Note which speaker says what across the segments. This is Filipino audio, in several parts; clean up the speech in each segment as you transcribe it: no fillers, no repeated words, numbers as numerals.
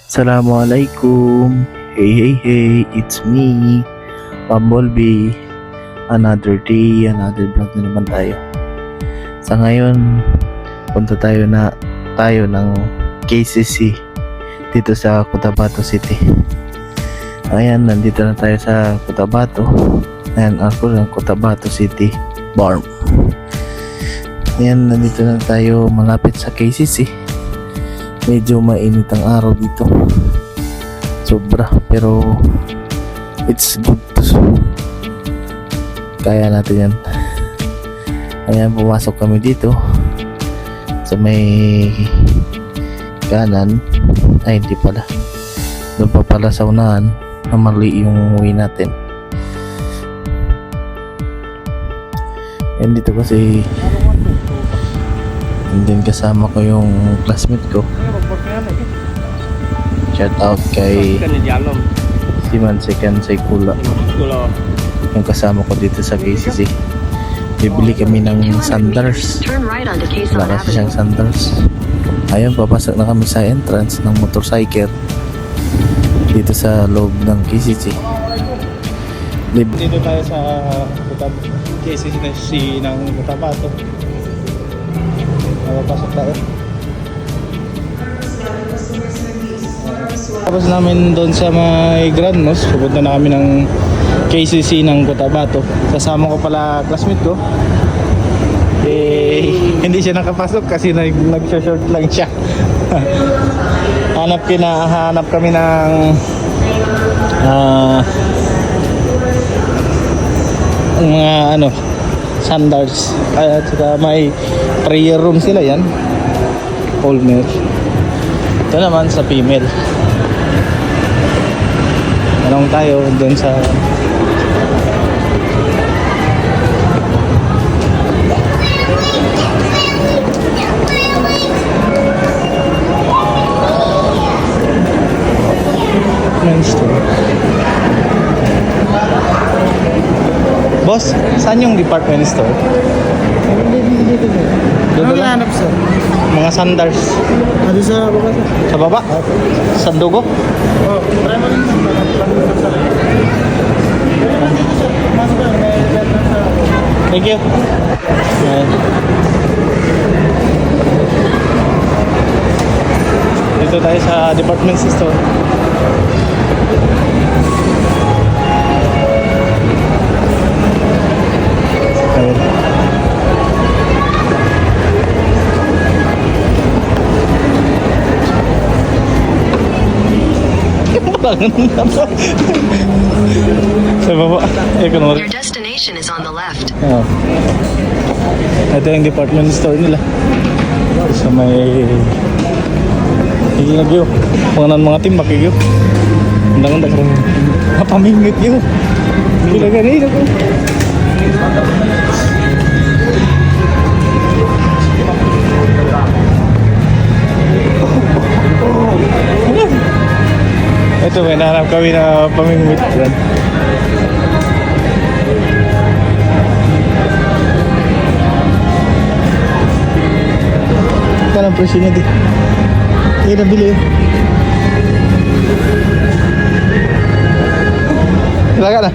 Speaker 1: Assalamualaikum. Hey, it's me, Bumblebee. Another day, another vlog na naman tayo. Sa ngayon, punta tayo ng KCC dito sa Cotabato City. Ayan, nandito na tayo sa Cotabato. Ayan, ako ng Cotabato City Farm. Ayan, nandito na tayo malapit sa KCC. Medyo mainit ang araw dito, sobra, pero it's good to kaya natin yan. Ayan, pumasok kami dito sa may kanan, ay hindi pala, doon pa pala sa unahan na mali yung uwi natin. Ayan, dito kasi and then kasama ko yung classmate ko. Shout out kay Siman Second Saikula, yung kasama ko dito sa KCC. Bibili kami ng sandals. Wala kasi siyang sandals. Ayun, papasok na kami sa entrance ng motorcycle dito sa loob ng KCC.
Speaker 2: Dito tayo sa KCC ng Cotabato. Papasok tayo. Tapos namin doon sa may Grand Mosque, pupunta na kami ng KCC ng Cotabato. Kasama ko pala classmate ko. Hindi siya nakapasok kasi nag-short lang siya. Hanap kami ng mga sandals. At saka may prayer room sila yan. Olmer. Ito naman sa female. Anong tayo doon sa men's store. Boss, saan yung department store?
Speaker 3: Ano hinahanap sir?
Speaker 2: Mga sandals.
Speaker 3: Ano sa baba sir?
Speaker 2: Sa baba? Sa dugo?
Speaker 3: Oo. Try mo lang.
Speaker 2: Thank you. Ayan. Dito tayo sa department store. Ayan. Sa baba.
Speaker 4: Your destination is on the left.
Speaker 2: Oh. Ito yung department store nila. Sa may higilagyo. Mga timbak higyo. Andang-andang rin. Mapamingit yun. Bila ganito ko. Ito, may nahanap kami na pamingwit dyan. Ito lang presyo niya di. Hindi nabili yun. Ilan ka na?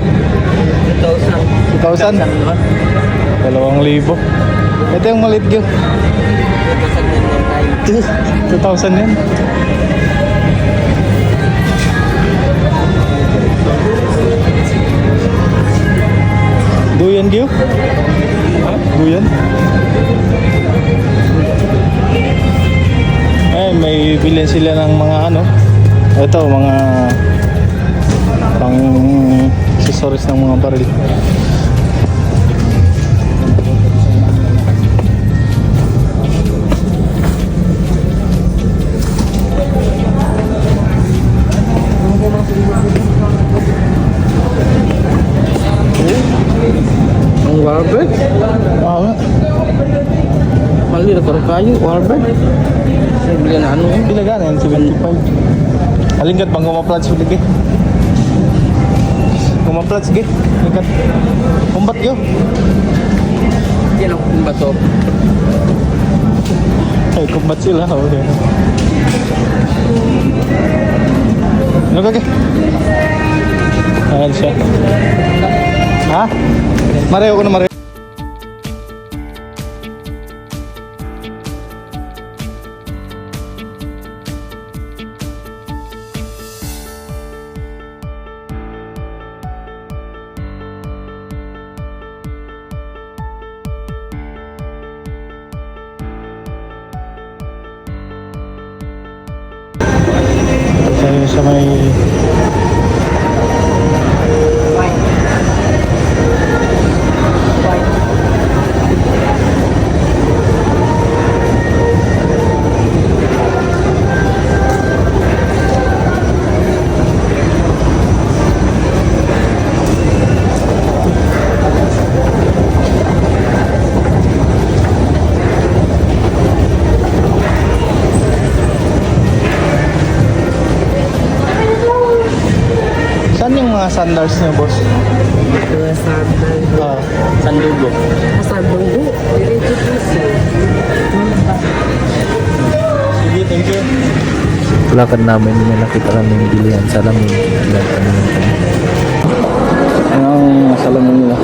Speaker 2: 2,000? 2,000. Ito yung malit yun. 2,000 yan. Duyan Gyo? Duyan? Ay, may bilhin sila ng mga ito, mga pang accessories ng mga baril.
Speaker 3: Ang warbird?
Speaker 2: Oo.
Speaker 3: Mali na parang kayo, warbird. Bili na ano?
Speaker 2: Bilagan yan, 75. Alingkat bang kumaplats ulit eh? Kumaplats eh? Alingkat. Kumbat yun.
Speaker 3: Yan ang kumbato.
Speaker 2: Ay, kumbat sila. Okay. Mareho ko na mareho. Sa may saan yung mga sandals niyo, boss?
Speaker 3: Mga sandal.
Speaker 2: Ah,
Speaker 3: Sandugo. Sandugo? Diretso puso.
Speaker 2: sige, thank you.
Speaker 1: Lakad namin, may nakita kaming bilihan sa lamin.
Speaker 2: Ano ang salamin nila?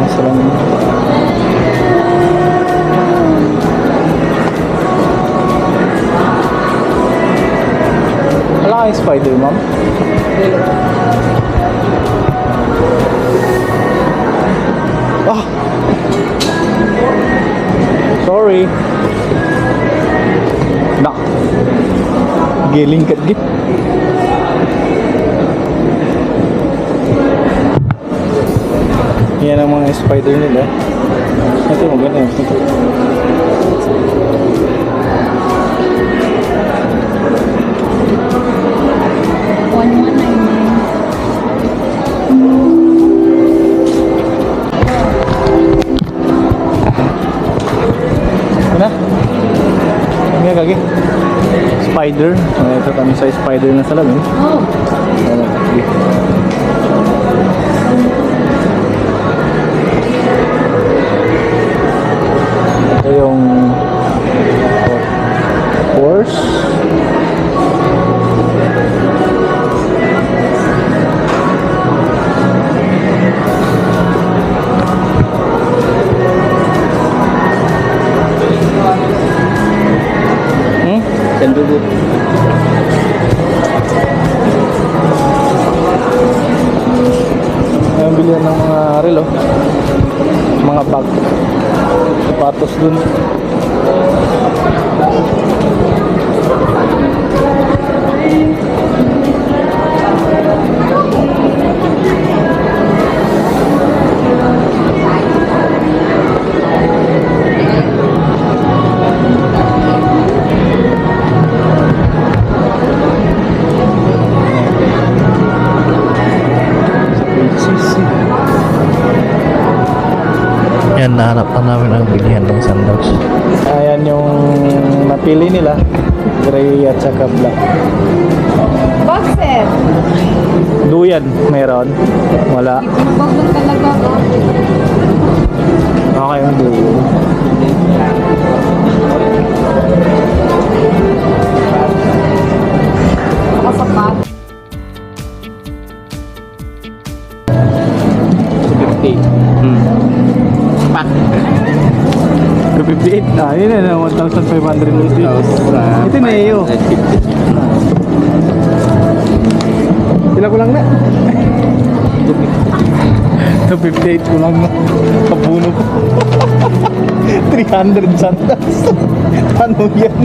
Speaker 2: Salamin. Wala kayong spider, ma'am? Ah! Sorry. Nak. Giling kat git. Yan ang mga spider nila. Ito maganda. Ito. Ano? Ano nga kagi? Spider. Ito kami sa spider na salamin.
Speaker 3: Oh.
Speaker 2: Ano, sige. Ito yung horse.
Speaker 3: Sandugo.
Speaker 2: Ayun, bilihan ng mga relo. Mga bag. Sapatos dun.
Speaker 1: Yan, nahanap na namin ang bilihan ng sandals.
Speaker 2: Ayan yung napili nila. Gray at saka black.
Speaker 5: Boxer.
Speaker 2: Duyan, meron. Wala.
Speaker 5: Bag na talaga.
Speaker 2: Okay yung duyan.
Speaker 5: Nakasapat.
Speaker 3: 50. Pak.
Speaker 2: 258. Ah, yun na, 1,500 rupees. Ito na iyo. Sila ko lang na. 258 ko lang na. Kapuno ko. 300 santas. Ano yan?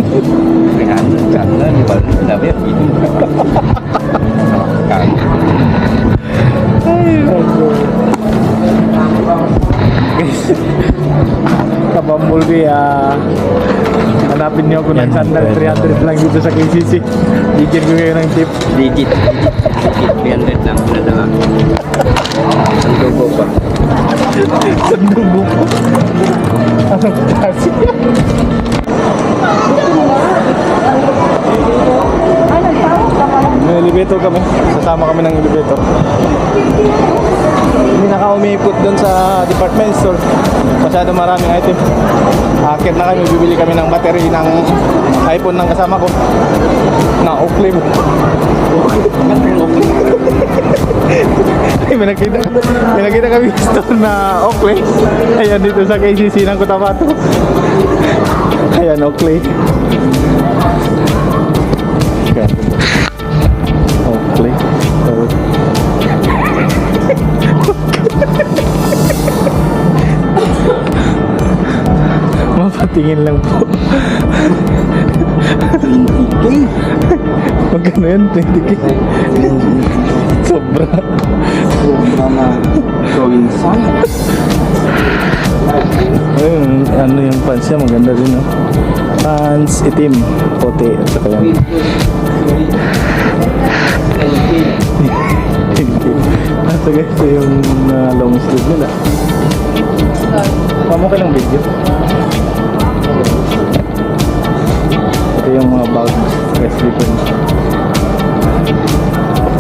Speaker 3: 300 karena di balik tapi itu.
Speaker 2: Guys, kabambulbi, hanapin niyo ako ng
Speaker 1: Yan,
Speaker 2: sandal.
Speaker 1: pwede
Speaker 2: 300 lang dito sa KCC. Bigyan ko kayo ng tip.
Speaker 3: Digit 300 lang na lang. Sandugo pa.
Speaker 2: Sandugo ko. Anong klase? May elevator kami. Sasama kami ng elevator. Hindi umipot doon sa department store. Masyado maraming item. Akit na kami, bibili kami ng battery ng iPhone ng kasama ko. Na Oakley mo. Ay, may nakita kami store na Oakley. Ayan, dito sa KCC ng Cotabato. Ayan, Oakley. Oakley. Mapatingin lang po.
Speaker 3: 20K.
Speaker 2: Magkano yan? 20K? Sobra.
Speaker 3: Sobra na. Going sun.
Speaker 2: Ayun, ano yung pants niya? Maganda din, no? Pants, itim, puti, at saka yan. Ito guys, yung long sleeve nila. Pamo ka ng video. Ito yung mga bag, guys, slipper niya.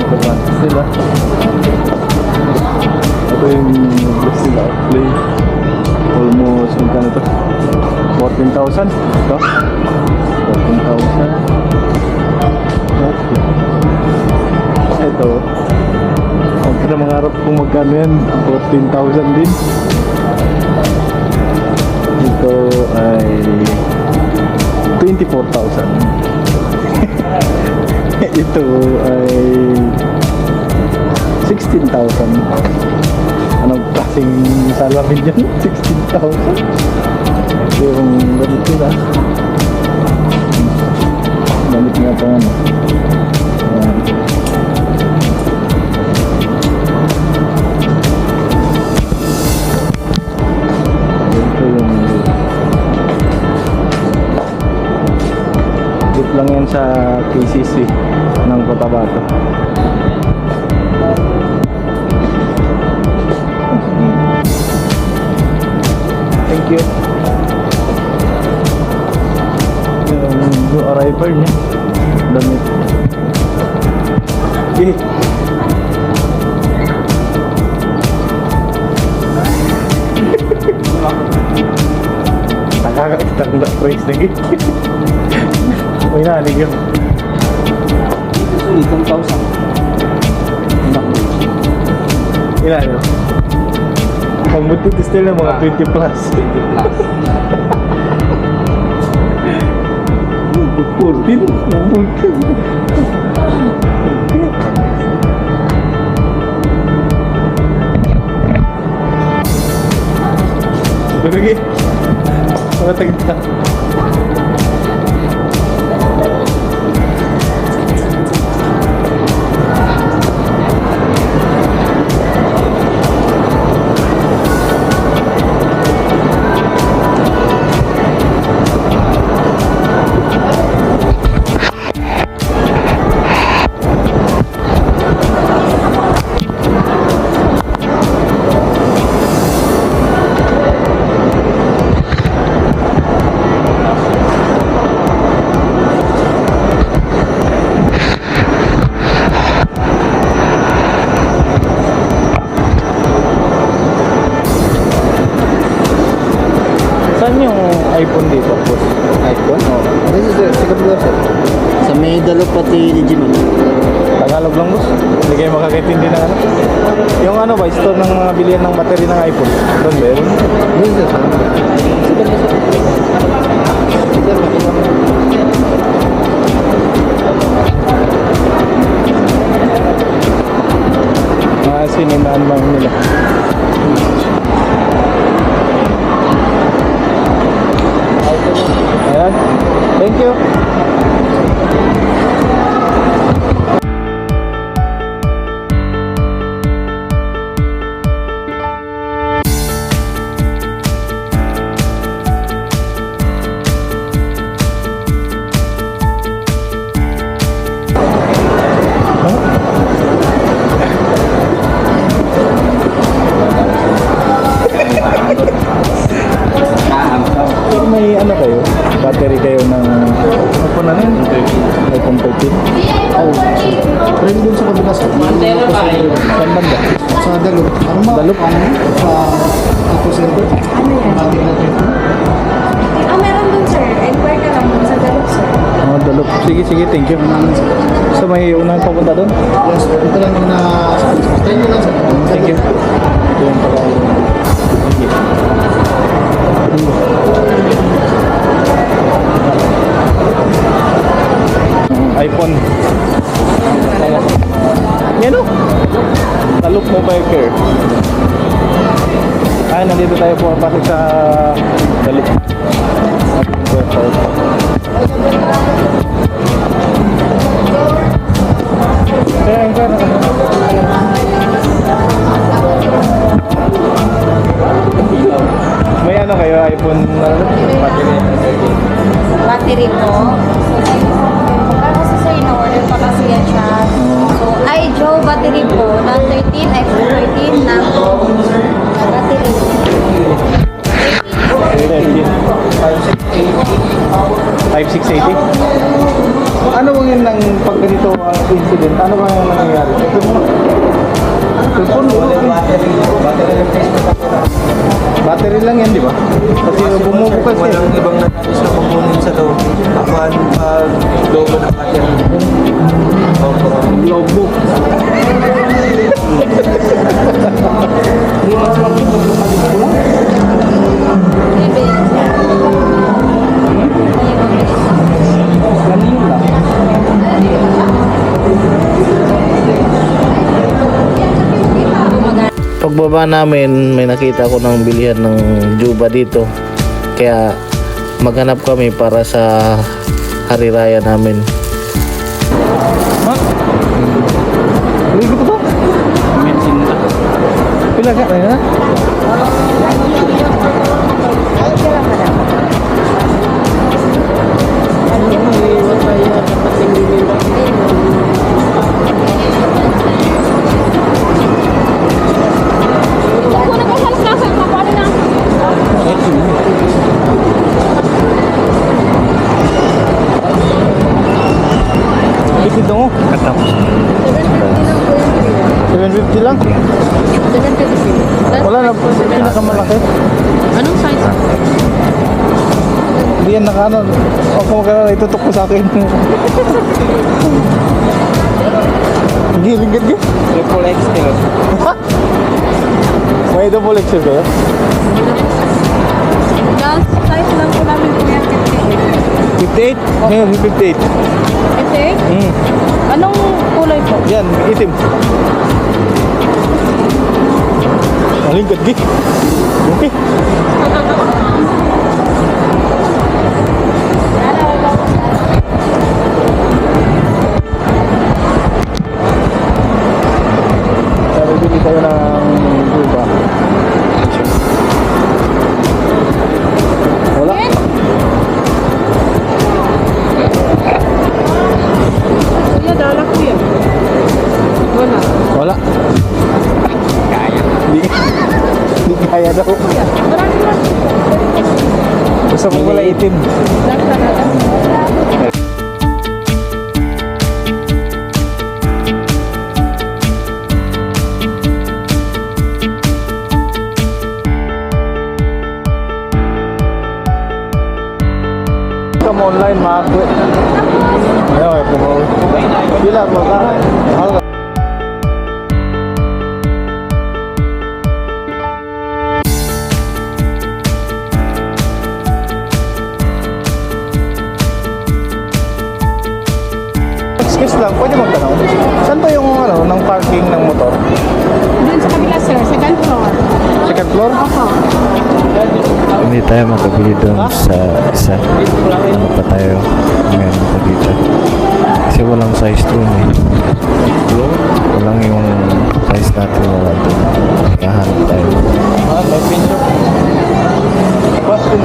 Speaker 2: Ito pants nila. Ito yung dress nila, play. Almost, magkano to? 14,000. Ito? 14,000. Okay. Ito. Huwag ka na mangarap kung magkano yan. 14,000 din. Ito ay 24,000. Ito ay 16,000. Anong klaseng salamin dyan? 16,000. Ito yung gamit nila. Gamit nga pa ano. Ayan. Ito yung dito lang yan sa KCC ng Cotabato. Thank you. Yung arrival niya. Damit. Eh. Nakakakitang na price na git. May nalig yun.
Speaker 3: Ito 10,000.
Speaker 2: Ilan yun? Pag magtitistil na mga 20 plus.
Speaker 3: 20 plus.
Speaker 2: 14? 14. Lagi. Mga tagda. Saan yung iPhone dito, boss?
Speaker 3: iPhone? This is the second floor, sir. Sa may Dalupati Regional.
Speaker 2: Tagalog lang, boss. Hindi kayo makakaintindi ng ano. Yung ano ba, store ng mga bilihan ng battery ng iPhone. Doon ba yun?
Speaker 3: This is the second
Speaker 2: Mga sinimaan lang nila. Ayan. Thank you. Pero may ano kayo? Battery kayo ng iPhone na yun? iPhone 13?
Speaker 3: Oh, friend dun sa kabila, sir.
Speaker 2: Saan banda?
Speaker 6: Sa Dalop.
Speaker 2: Dalop?
Speaker 6: Sa Taco Center.
Speaker 5: Ano yan?
Speaker 6: Ating natin.
Speaker 5: Meron dun sir. Enquire ka lang dun sa Dalok sir.
Speaker 2: Oh, Dalop. Sige, sige, thank you. So may unang papunta doon?
Speaker 6: Yes, ito lang yung na... Thank you lang sir.
Speaker 2: Thank you. Ito yung pala. Thank you. iPhone. Yan o. Taluk Mobile Care. Ay, nandito tayo po pasok sa Taluk. Kaya ang kaya may ano kayo, iPhone battery?
Speaker 5: Battery po. Para kasi sir, in-order pa kasi yan siya. So, Joe battery po na 13, iPhone 13 na battery.
Speaker 2: 5680. Ano bang yun ng pag ganito ang incident? Ano bang yung nangyayari? Battery lang yan, di ba? Kasi bumubukas eh.
Speaker 7: Walang ibang natalis na component sa loob. Ako ang logo ng battery.
Speaker 2: Logbook.
Speaker 1: Pagbaba namin, may nakita ko ng bilihan ng Juba dito. Kaya maghanap kami para sa hari raya namin.
Speaker 2: Ligo ko to? Pila ka na? Likid mo. 750 lang. Wala na, pinakamalaki.
Speaker 5: Anong size?
Speaker 2: Hindi yan nakano. O kung magkano, itutok mo sa akin. Giling ka.
Speaker 7: Triple XL.
Speaker 2: May double XL kayo?
Speaker 5: Last size lang po namin po yan,
Speaker 2: 58? Ngayon, 58.
Speaker 5: 58? Anong kulay po?
Speaker 2: Yan, itim. Malingkad di. Okay. Sabi bili tayo ng Juba. Wala.
Speaker 5: Kuya, dalak ko yan. Wala.
Speaker 2: Wala. Hindi kaya daw.
Speaker 5: Marami lang.
Speaker 2: Gusto mo wala itim.
Speaker 5: Black talaga.
Speaker 2: Come online, makakwit. Ayaw, pero pila po ka. Excuse lang, pwede magtanong. Saan ba yung ng parking ng motor?
Speaker 5: Doon sa kabila sir, second floor.
Speaker 2: Second floor?
Speaker 5: Opo.
Speaker 1: Hindi tayo makabili doon sa isa. Ano pa tayo? Meron pa dito. Kasi walang size doon eh. Walang yung size natin wala doon. Kahanap tayo.
Speaker 2: May pinto. Boston.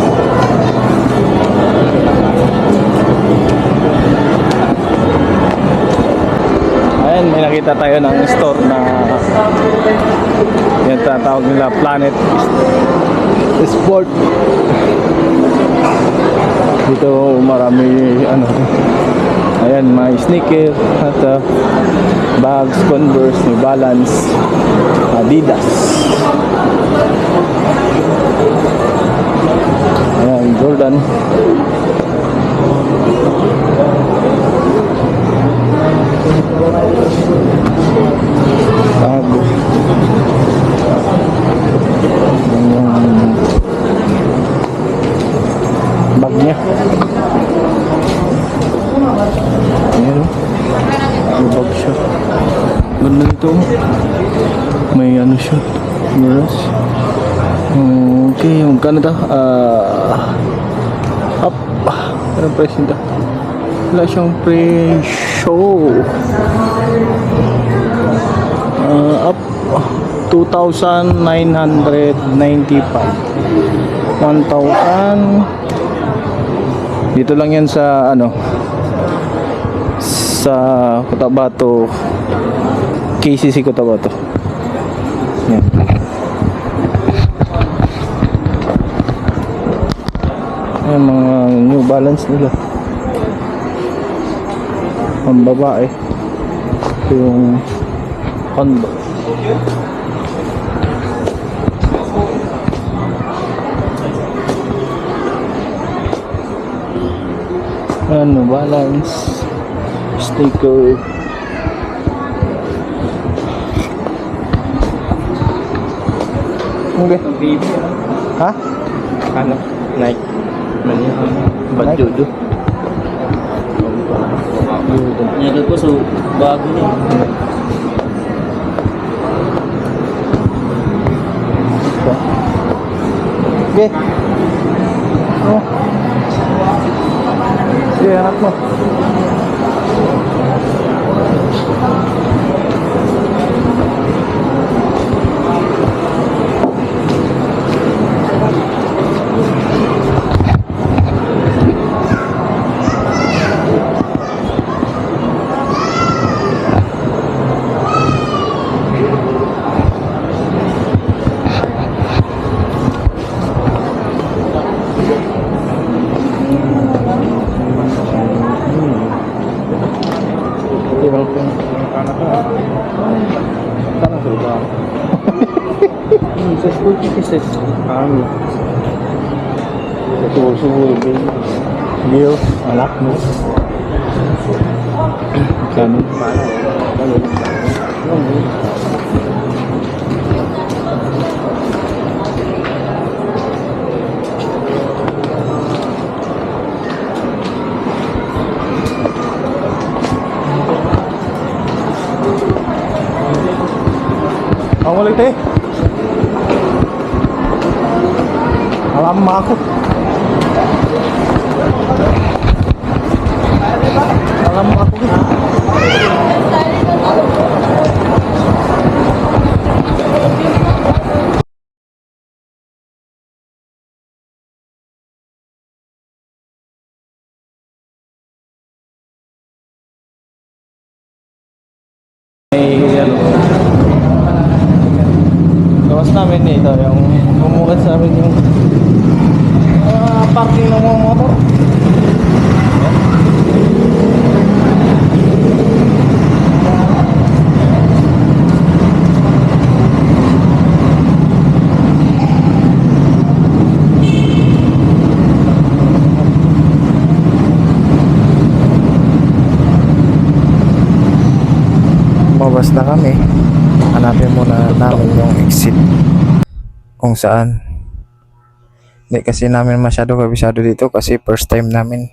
Speaker 2: Ayan, may nakita tayo ng store na yan tatawag nila Planet Sport. Dito marami ano. Ayan, may sneaker at bags, Converse, New Balance, Adidas. Ayan, Jordan. Bago. Ayan. Bag niya. Ayan, may bag siya. Ganda nito. May ano siya. Mirrors. Okay, magkano ito? Up. Anong price nito? Wala siyang presyo. Up. 2,995. 1,000. Dito lang yan sa ano, sa Cotabato, KCC Cotabato. Yan. Ayan, mga New Balance nila. Ang babae. Ito yung Honda. Ano, Balance sticker. Okay. Ha?
Speaker 3: Ano? Nike. Manya. Badjudo. Nyagal ko so bago niya.
Speaker 2: Okay. Oh. Sige, anak mo.
Speaker 3: Sa school pieces. Ito subuhin din.
Speaker 2: Leo, anak mo. Kano? Ang ulit eh. Alam mo ako. Alam mo ako. Gawas namin dito yung bumukat sa amin yung parking ng mga motor. Mabas na kami. Hanapin muna namin yung exit kung saan. Hindi kasi namin masyado kabisado dito kasi first time namin.